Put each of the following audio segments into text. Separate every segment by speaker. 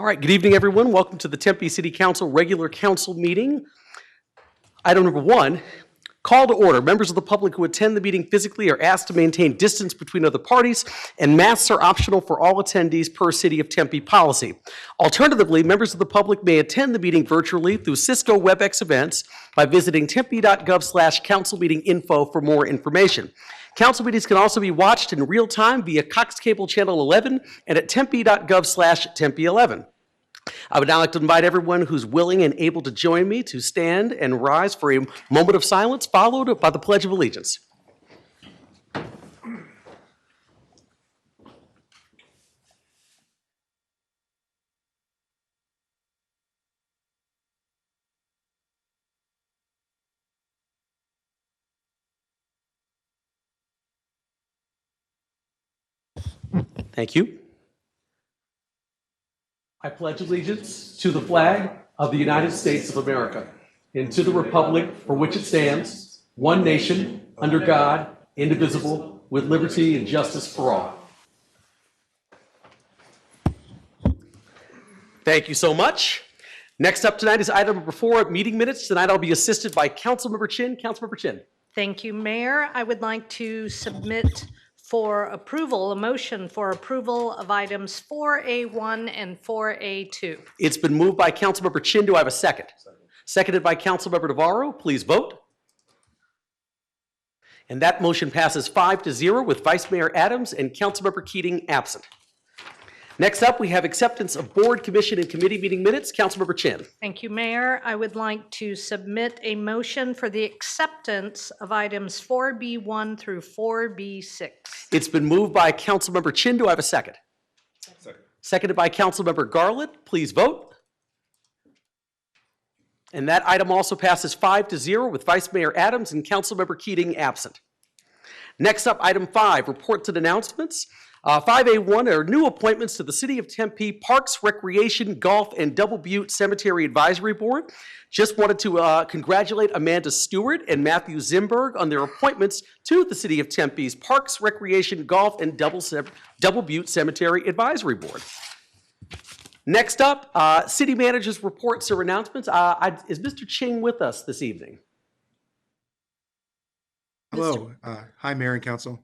Speaker 1: All right, good evening, everyone. Welcome to the Tempe City Council regular council meeting. Item number 1, call to order. Members of the public who attend the meeting physically are asked to maintain distance between other parties, and masks are optional for all attendees per City of Tempe policy. Alternatively, members of the public may attend the meeting virtually through Cisco WebEx events by visiting tempe.gov/councilmeetinginfo for more information. Council meetings can also be watched in real time via Cox Cable Channel 11 and at tempe.gov/tempe11. I would now like to invite everyone who's willing and able to join me to stand and rise for a moment of silence, followed by the Pledge of Allegiance. Thank you. I pledge allegiance to the flag of the United States of America and to the republic for which it stands, one nation, under God, indivisible, with liberty and justice for all. Thank you so much. Next up tonight is item number 4, meeting minutes. Tonight I'll be assisted by Councilmember Chin. Councilmember Chin.
Speaker 2: Thank you, Mayor. I would like to submit for approval, a motion for approval of items 4A1 and 4A2.
Speaker 1: It's been moved by Councilmember Chin. Do I have a second? Seconded by Councilmember Navarro. Please vote. And that motion passes 5-0 with Vice Mayor Adams and Councilmember Keating absent. Next up, we have acceptance of board, commission, and committee meeting minutes. Councilmember Chin.
Speaker 2: Thank you, Mayor. I would like to submit a motion for the acceptance of items 4B1 through 4B6.
Speaker 1: It's been moved by Councilmember Chin. Do I have a second? Second. Seconded by Councilmember Garland. Please vote. And that item also passes 5-0 with Vice Mayor Adams and Councilmember Keating absent. Next up, item 5, reports and announcements. 5A1 are new appointments to the City of Tempe Parks, Recreation, Golf, and Double Butte Cemetery Advisory Board. Just wanted to congratulate Amanda Stewart and Matthew Zimberg on their appointments to the City of Tempe's Parks, Recreation, Golf, and Double Butte Cemetery Advisory Board. Next up, City Manager's reports or announcements. Is Mr. Ching with us this evening?
Speaker 3: Hello. Hi, Mayor and Council.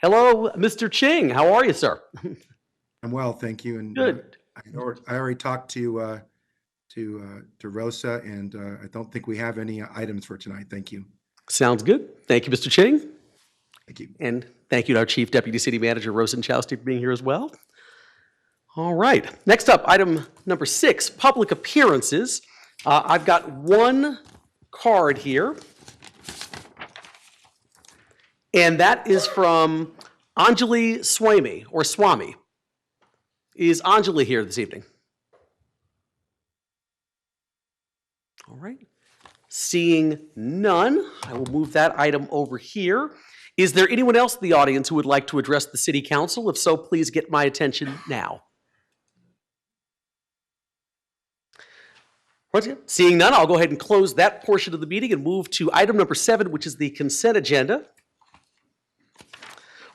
Speaker 1: Hello, Mr. Ching. How are you, sir?
Speaker 3: I'm well, thank you. And
Speaker 1: Good.
Speaker 3: I already talked to Rosa, and I don't think we have any items for tonight. Thank you.
Speaker 1: Sounds good. Thank you, Mr. Ching.
Speaker 3: Thank you.
Speaker 1: And thank you to our Chief Deputy City Manager, Rosenchowski, for being here as well. All right. Next up, item number 6, public appearances. I've got one card here. And that is from Anjali Swami, or Swami. Is Anjali here this evening? All right. Seeing none, I will move that item over here. Is there anyone else in the audience who would like to address the City Council? If so, please get my attention now. Seeing none, I'll go ahead and close that portion of the meeting and move to item number 7, which is the consent agenda.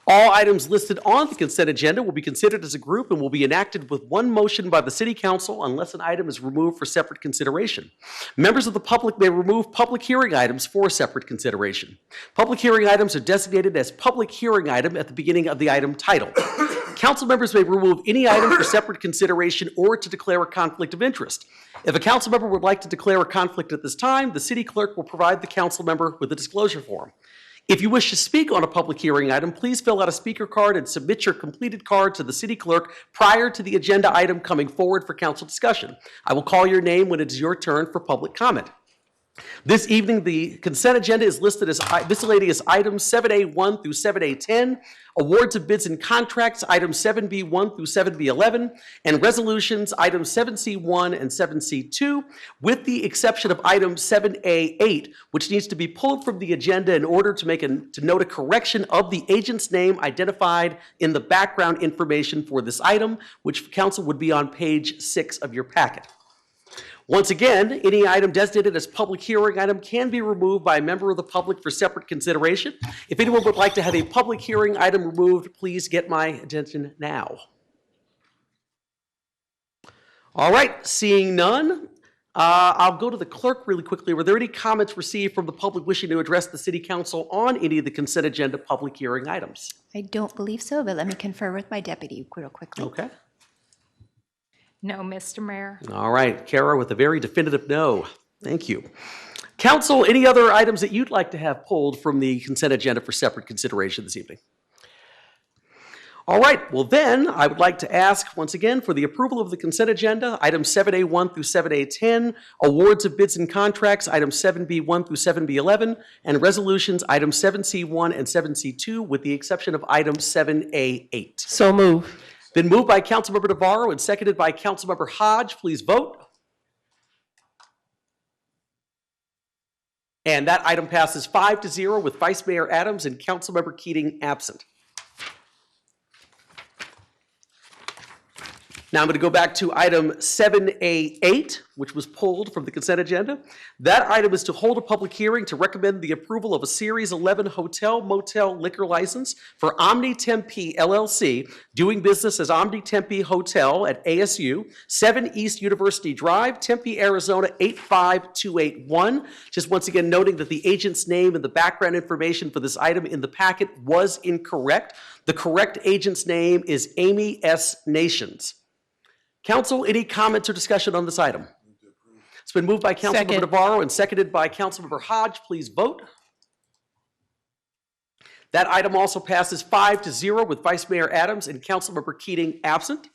Speaker 1: All items listed on the consent agenda will be considered as a group and will be enacted with one motion by the City Council unless an item is removed for separate consideration. Members of the public may remove public hearing items for separate consideration. Public hearing items are designated as public hearing item at the beginning of the item title. Council members may remove any item for separate consideration or to declare a conflict of interest. If a council member would like to declare a conflict at this time, the city clerk will provide the council member with a disclosure form. If you wish to speak on a public hearing item, please fill out a speaker card and submit your completed card to the city clerk prior to the agenda item coming forward for council discussion. I will call your name when it is your turn for public comment. This evening, the consent agenda is listed as miscellaneous items 7A1 through 7A10, awards of bids and contracts, items 7B1 through 7B11, and resolutions, items 7C1 and 7C2, with the exception of item 7A8, which needs to be pulled from the agenda in order to note a correction of the agent's name identified in the background information for this item, which council would be on page 6 of your packet. Once again, any item designated as public hearing item can be removed by a member of the public for separate consideration. If anyone would like to have a public hearing item removed, please get my attention now. All right, seeing none, I'll go to the clerk really quickly. Were there any comments received from the public wishing to address the city council on any of the consent agenda public hearing items?
Speaker 4: I don't believe so, but let me confer with my deputy real quickly.
Speaker 1: Okay.
Speaker 5: No, Mr. Mayor.
Speaker 1: All right, Kara with a very definitive no. Thank you. Council, any other items that you'd like to have pulled from the consent agenda for separate consideration this evening? All right, well then, I would like to ask once again for the approval of the consent agenda, items 7A1 through 7A10, awards of bids and contracts, items 7B1 through 7B11, and resolutions, items 7C1 and 7C2, with the exception of item 7A8.
Speaker 6: So move.
Speaker 1: Been moved by Councilmember Navarro and seconded by Councilmember Hodge. Please vote. And that item passes 5-0 with Vice Mayor Adams and Councilmember Keating absent. Now I'm going to go back to item 7A8, which was pulled from the consent agenda. That item is to hold a public hearing to recommend the approval of a Series 11 hotel motel liquor license for Omni Tempe LLC, doing business as Omni Tempe Hotel at ASU, 7 East University Drive, Tempe, Arizona 85281. Just once again noting that the agent's name and the background information for this item in the packet was incorrect. The correct agent's name is Amy S. Nations. Council, any comments or discussion on this item? It's been moved by Councilmember
Speaker 6: Second.
Speaker 1: Navarro and seconded by Councilmember Hodge. Please vote. That item also passes 5-0 with Vice Mayor Adams and Councilmember Keating absent.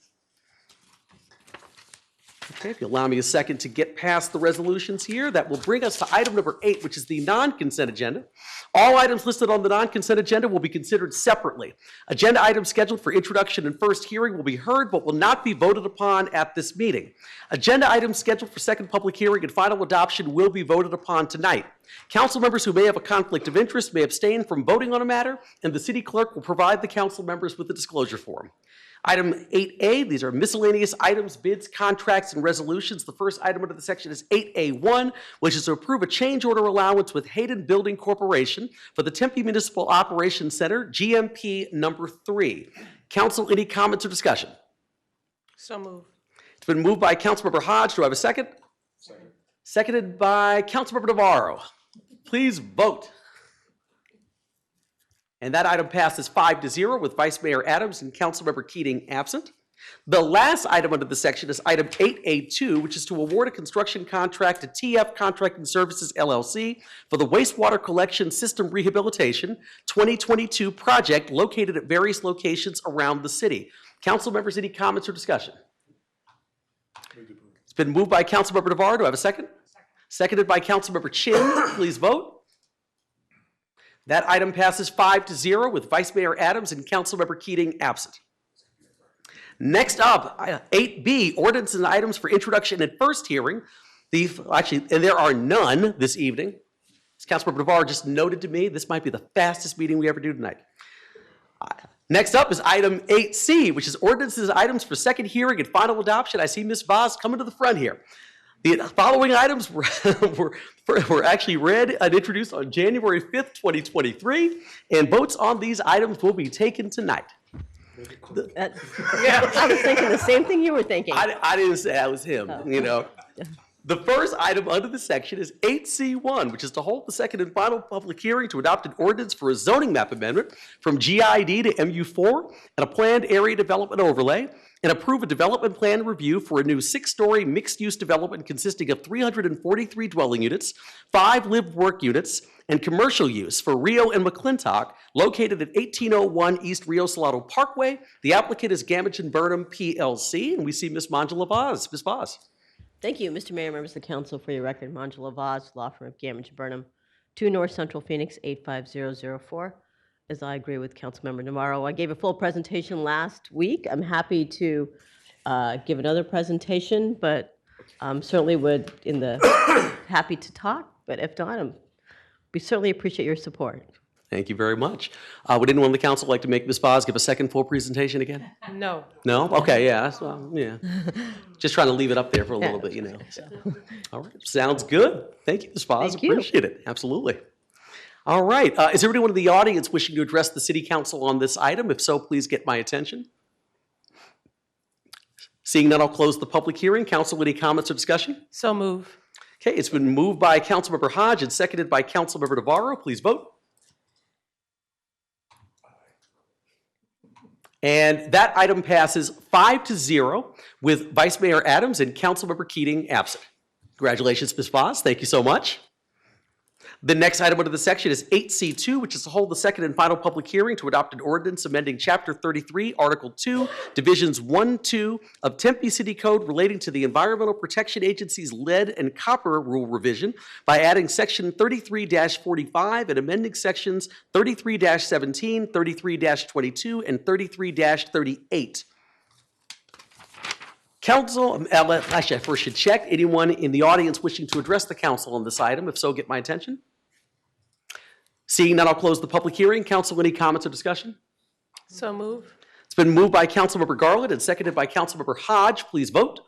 Speaker 1: Okay, if you allow me a second to get past the resolutions here, that will bring us to item number 8, which is the non-consent agenda. All items listed on the non-consent agenda will be considered separately. Agenda items scheduled for introduction and first hearing will be heard but will not be voted upon at this meeting. Agenda items scheduled for second public hearing and final adoption will be voted upon tonight. Council members who may have a conflict of interest may abstain from voting on a matter, and the city clerk will provide the council members with a disclosure form. Item 8A, these are miscellaneous items, bids, contracts, and resolutions. The first item under the section is 8A1, which is to approve a change order allowance with Hayden Building Corporation for the Tempe Municipal Operations Center, GMP number 3. Council, any comments or discussion?
Speaker 6: So move.
Speaker 1: It's been moved by Councilmember Hodge. Do I have a second? Second. Seconded by Councilmember Navarro. Please vote. And that item passes 5-0 with Vice Mayor Adams and Councilmember Keating absent. The last item under the section is item 8A2, which is to award a construction contract to TF Contracting Services LLC for the wastewater collection system rehabilitation 2022 project located at various locations around the city. Council members, any comments or discussion? It's been moved by Councilmember Navarro. Do I have a second? Seconded by Councilmember Chin. Please vote. That item passes 5-0 with Vice Mayor Adams and Councilmember Keating absent. Next up, 8B, ordinances and items for introduction and first hearing. And there are none this evening. As Councilmember Navarro just noted to me, this might be the fastest meeting we ever do tonight. Next up is item 8C, which is ordinances and items for second hearing and final adoption. I see Ms. Vaz coming to the front here. The following items were actually read and introduced on January 5th, 2023, and votes on these items will be taken tonight.
Speaker 6: I was thinking the same thing you were thinking.
Speaker 1: I didn't say that was him, you know. The first item under the section is 8C1, which is to hold the second and final public hearing to adopt an ordinance for a zoning map amendment from GID to MU4 and a planned area development overlay, and approve a development plan review for a new 6-story mixed-use development consisting of 343 dwelling units, 5 live-work units, and commercial use for Rio and McClintock, located at 1801 East Rio Salado Parkway. The applicant is Gamage and Burnham PLC, and we see Ms. Manjula Vaz. Ms. Vaz.
Speaker 7: Thank you, Mr. Mayor, members of the council. For your record, Manjula Vaz, law firm of Gamage Burnham, 2 North Central Phoenix, 85004. As I agree with Councilmember Navarro, I gave a full presentation last week. I'm happy to give another presentation, but certainly would happy to talk. But if not, we certainly appreciate your support.
Speaker 1: Thank you very much. Would anyone on the council like to make Ms. Vaz give a second full presentation again?
Speaker 6: No.
Speaker 1: No? Okay, yeah. Yeah. Just trying to leave it up there for a little bit, you know. So. All right. Sounds good. Thank you, Ms. Vaz.
Speaker 7: Thank you.
Speaker 1: Appreciate it. Absolutely. All right. Is there anyone in the audience wishing to address the city council on this item? If so, please get my attention. Seeing none, I'll close the public hearing. Council, any comments or discussion?
Speaker 6: So move.
Speaker 1: Okay, it's been moved by Councilmember Hodge and seconded by Councilmember Navarro. Please vote. And that item passes 5-0 with Vice Mayor Adams and Councilmember Keating absent. Congratulations, Ms. Voss. Thank you so much. The next item under the section is 8C2, which is to hold the second and final public hearing to adopt an ordinance amending Chapter 33, Article 2, Divisions 1-2 of Tempe City Code relating to the Environmental Protection Agency's lead and copper rule revision by adding Section 33-45 and amending Sections 33-17, 33-22, and 33-38. Council, actually, I first should check. Anyone in the audience wishing to address the council on this item? If so, get my attention. Seeing none, I'll close the public hearing. Council, any comments or discussion?
Speaker 6: So move.
Speaker 1: It's been moved by Councilmember Garland and seconded by Councilmember Hodge. Please vote.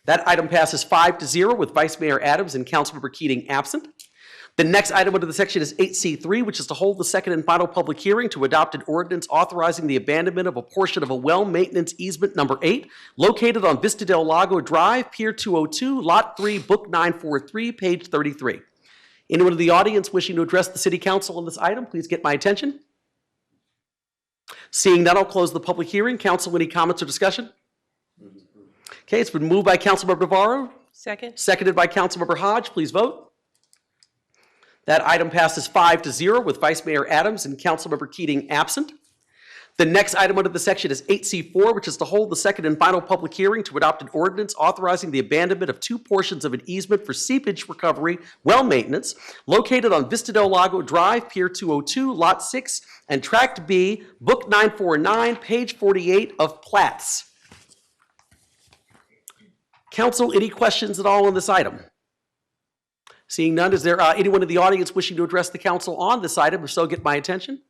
Speaker 1: That item passes 5-0 with Vice Mayor Adams and Councilmember Keating absent. The next item under the section is 8C3, which is to hold the second and final public hearing to adopt an ordinance authorizing the abandonment of a portion of a well maintenance easement number 8 located on Vista del Lago Drive, Pier 202, Lot 3, Book 943, page 33. Anyone in the audience wishing to address the City Council on this item, please get my attention. Seeing none, I'll close the public hearing. Council, any comments or discussion? Okay, it's been moved by Councilmember Navarro,
Speaker 6: Second.
Speaker 1: seconded by Councilmember Hodge. Please vote. That item passes 5-0 with Vice Mayor Adams and Councilmember Keating absent. The next item under the section is 8C4, which is to hold the second and final public hearing to adopt an ordinance authorizing the abandonment of 2 portions of an easement for seepage recovery well maintenance located on Vista del Lago Drive, Pier 202, Lot 6, and Tract B, Book 949, page 48 of plats. Council, any questions at all on this item? Seeing none, is there anyone in the audience wishing to address the council on this item? If so, get my attention.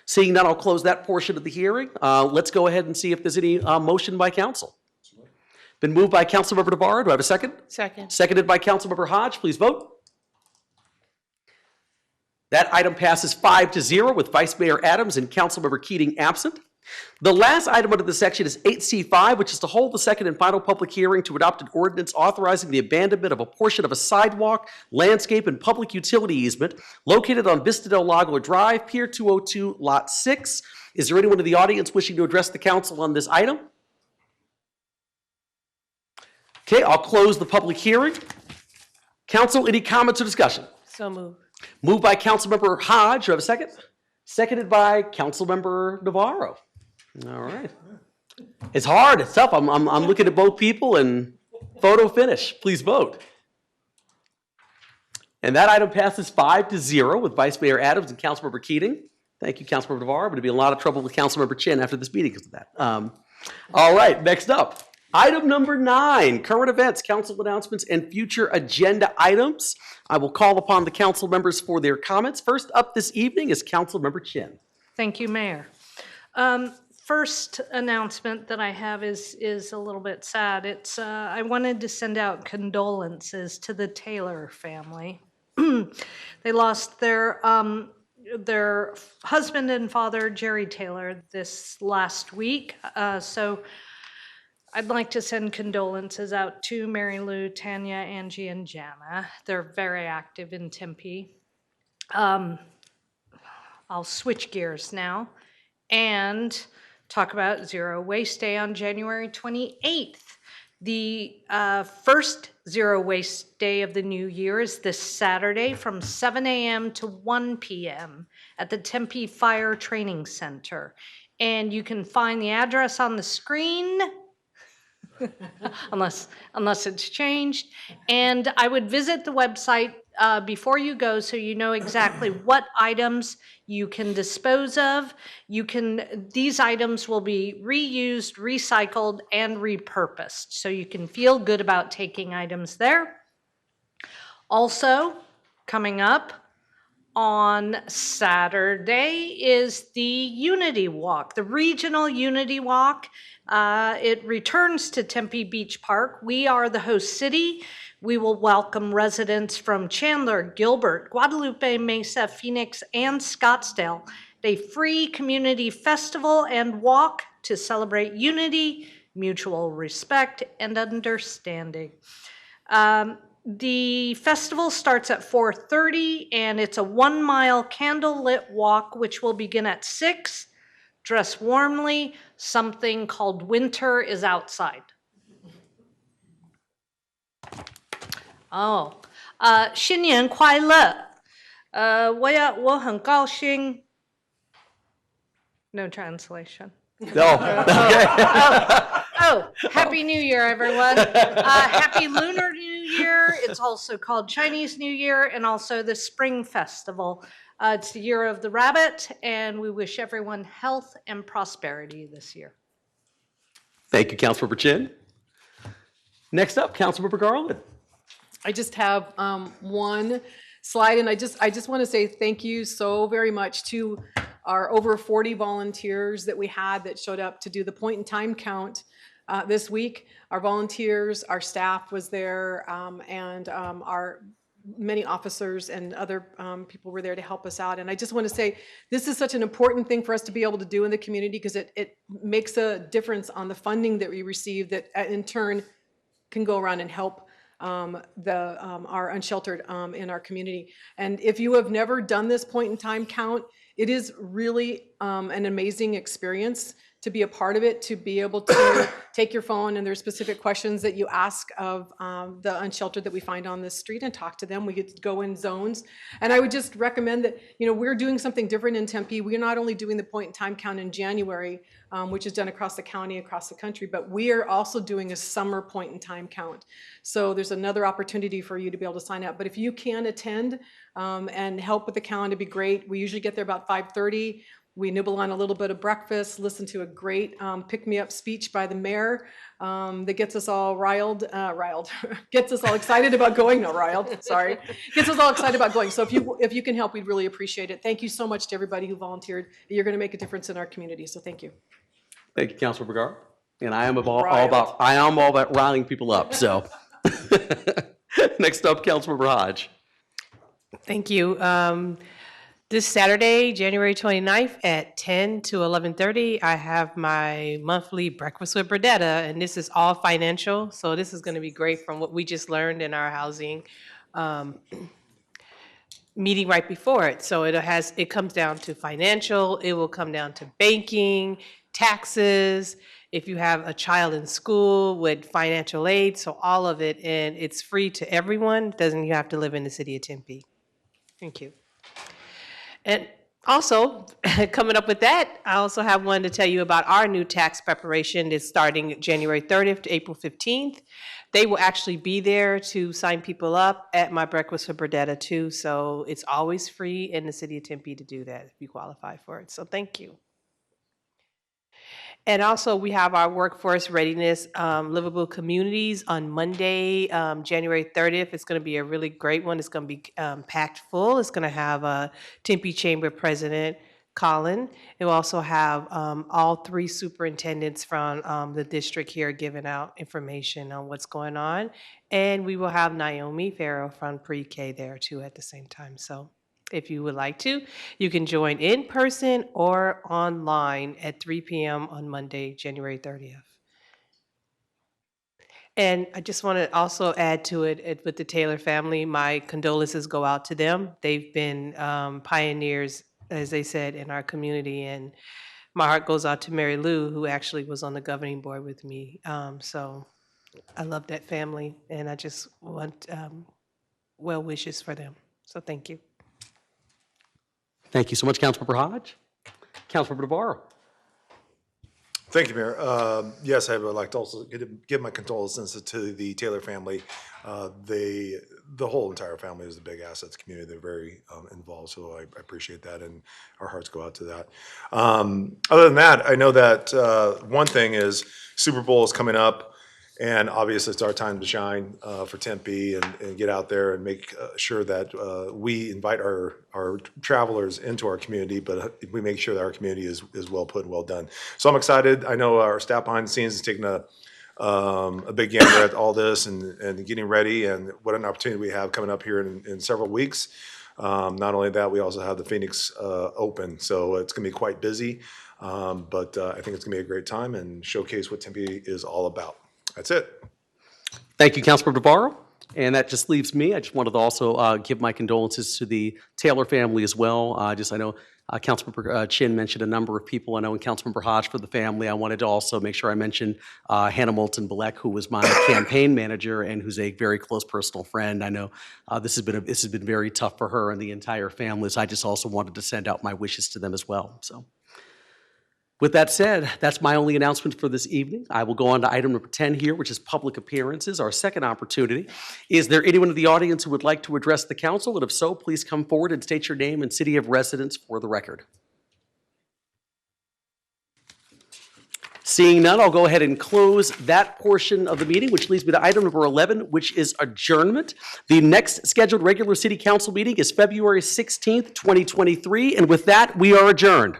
Speaker 1: Seeing none, I'll close that portion of the hearing. Let's go ahead and see if there's any motion by council. Been moved by Councilmember Navarro. Do I have a second?
Speaker 6: Second.
Speaker 1: Seconded by Councilmember Hodge. Please vote. That item passes 5-0 with Vice Mayor Adams and Councilmember Keating absent. The last item under the section is 8C5, which is to hold the second and final public hearing to adopt an ordinance authorizing the abandonment of a portion of a sidewalk, landscape, and public utility easement located on Vista del Lago Drive, Pier 202, Lot 6. Is there anyone in the audience wishing to address the council on this item? Okay, I'll close the public hearing. Council, any comments or discussion?
Speaker 6: So move.
Speaker 1: Moved by Councilmember Hodge. Do I have a second? Seconded by Councilmember Navarro. All right. It's hard. It's tough. I'm looking at both people and photo finish. Please vote. And that item passes 5-0 with Vice Mayor Adams and Councilmember Keating. Thank you, Councilmember Navarro. I'm going to be in a lot of trouble with Councilmember Chin after this meeting because of that. All right. Next up. Item number 9, current events, council announcements, and future agenda items. I will call upon the council members for their comments. First up this evening is Councilmember Chin.
Speaker 2: Thank you, Mayor. First announcement that I have is a little bit sad. It's I wanted to send out condolences to the Taylor family. They lost their husband and father, Jerry Taylor, this last week. So I'd like to send condolences out to Mary Lou, Tanya, Angie, and Jana. They're very active in Tempe. I'll switch gears now and talk about Zero Waste Day on January 28th. The first Zero Waste Day of the new year is this Saturday from 7 a.m. to 1 p.m. at the Tempe Fire Training Center. And you can find the address on the screen, unless it's changed. And I would visit the website before you go so you know exactly what items you can dispose of. These items will be reused, recycled, and repurposed. So you can feel good about taking items there. Also, coming up on Saturday is the Unity Walk, the Regional Unity Walk. It returns to Tempe Beach Park. We are the host city. We will welcome residents from Chandler, Gilbert, Guadalupe, Mesa, Phoenix, and Scottsdale. A free community festival and walk to celebrate unity, mutual respect, and understanding. The festival starts at 4:30, and it's a 1-mile candlelit walk, which will begin at 6. Dress warmly. Something called winter is outside. Oh, 新年快乐。我很高兴。No translation.
Speaker 1: No.
Speaker 2: Oh, Happy New Year, everyone. Happy Lunar New Year. It's also called Chinese New Year and also the Spring Festival. It's the year of the rabbit, and we wish everyone health and prosperity this year.
Speaker 1: Thank you, Councilmember Chin. Next up, Councilmember Garland.
Speaker 8: I just have one slide, and I just want to say thank you so very much to our over 40 volunteers that we had that showed up to do the point in time count this week. Our volunteers, our staff was there, and our many officers and other people were there to help us out. And I just want to say this is such an important thing for us to be able to do in the community, because it makes a difference on the funding that we receive that in turn can go around and help our unsheltered in our community. And if you have never done this point in time count, it is really an amazing experience to be a part of it, to be able to take your phone, and there's specific questions that you ask of the unsheltered that we find on the street and talk to them. We get to go in zones. And I would just recommend that, we're doing something different in Tempe. We're not only doing the point in time count in January, which is done across the county, across the country, but we are also doing a summer point in time count. So there's another opportunity for you to be able to sign up. But if you can attend and help with the count, it'd be great. We usually get there about 5:30. We nibble on a little bit of breakfast, listen to a great pick-me-up speech by the mayor that gets us all gets us all excited about going. No, riled, sorry. Gets us all excited about going. So if you can help, we'd really appreciate it. Thank you so much to everybody who volunteered. You're going to make a difference in our community, so thank you.
Speaker 1: Thank you, Councilmember Garland. And I am all about riling people up, so. Next up, Councilmember Hodge.
Speaker 6: Thank you. This Saturday, January 29th at 10 to 11:30, I have my monthly Breakfast with Burdetta, and this is all financial. So this is going to be great from what we just learned in our housing meeting right before it. So it comes down to financial, it will come down to banking, taxes, if you have a child in school with financial aid, so all of it, and it's free to everyone. Doesn't you have to live in the city of Tempe. Thank you. And also, coming up with that, I also have one to tell you about our new tax preparation. It's starting January 30th to April 15th. They will actually be there to sign people up at my Breakfast with Burdetta too. So it's always free in the city of Tempe to do that if you qualify for it. So thank you. And also, we have our workforce readiness livable communities on Monday, January 30th. It's going to be a really great one. It's going to be packed full. It's going to have Tempe Chamber President Colin. It will also have all 3 superintendents from the district here giving out information on what's going on. And we will have Naomi Farrow from pre-K there too at the same time. So if you would like to, you can join in person or online at 3 p.m. on Monday, January 30th. And I just want to also add to it with the Taylor family, my condolences go out to them. They've been pioneers, as they said, in our community. And my heart goes out to Mary Lou, who actually was on the governing board with me. So I love that family, and I just want well wishes for them. So thank you.
Speaker 1: Thank you so much, Councilmember Hodge. Councilmember Navarro.
Speaker 9: Thank you, Mayor. Yes, I would like to also give my condolences to the Taylor family. The whole entire family is a big asset to the community. They're very involved, so I appreciate that, and our hearts go out to that. Other than that, I know that one thing is Super Bowl is coming up, and obviously it's our time to shine for Tempe and get out there and make sure that we invite our travelers into our community, but we make sure that our community is well put and well done. So I'm excited. I know our staff behind the scenes is taking a big gander at all this and getting ready, and what an opportunity we have coming up here in several weeks. Not only that, we also have the Phoenix Open, so it's going to be quite busy. But I think it's going to be a great time and showcase what Tempe is all about. That's it.
Speaker 1: Thank you, Councilmember Navarro. And that just leaves me. I just wanted to also give my condolences to the Taylor family as well. I know Councilmember Chin mentioned a number of people I know, and Councilmember Hodge for the family. I wanted to also make sure I mentioned Hannah Moulton-Balek, who was my campaign manager and who's a very close personal friend. I know this has been very tough for her and the entire family. So I just also wanted to send out my wishes to them as well. So. With that said, that's my only announcement for this evening. I will go on to item number 10 here, which is public appearances, our second opportunity. Is there anyone in the audience who would like to address the council? And if so, please come forward and state your name and city of residence for the record. Seeing none, I'll go ahead and close that portion of the meeting, which leads me to item number 11, which is adjournment. The next scheduled regular city council meeting is February 16th, 2023. And with that, we are adjourned.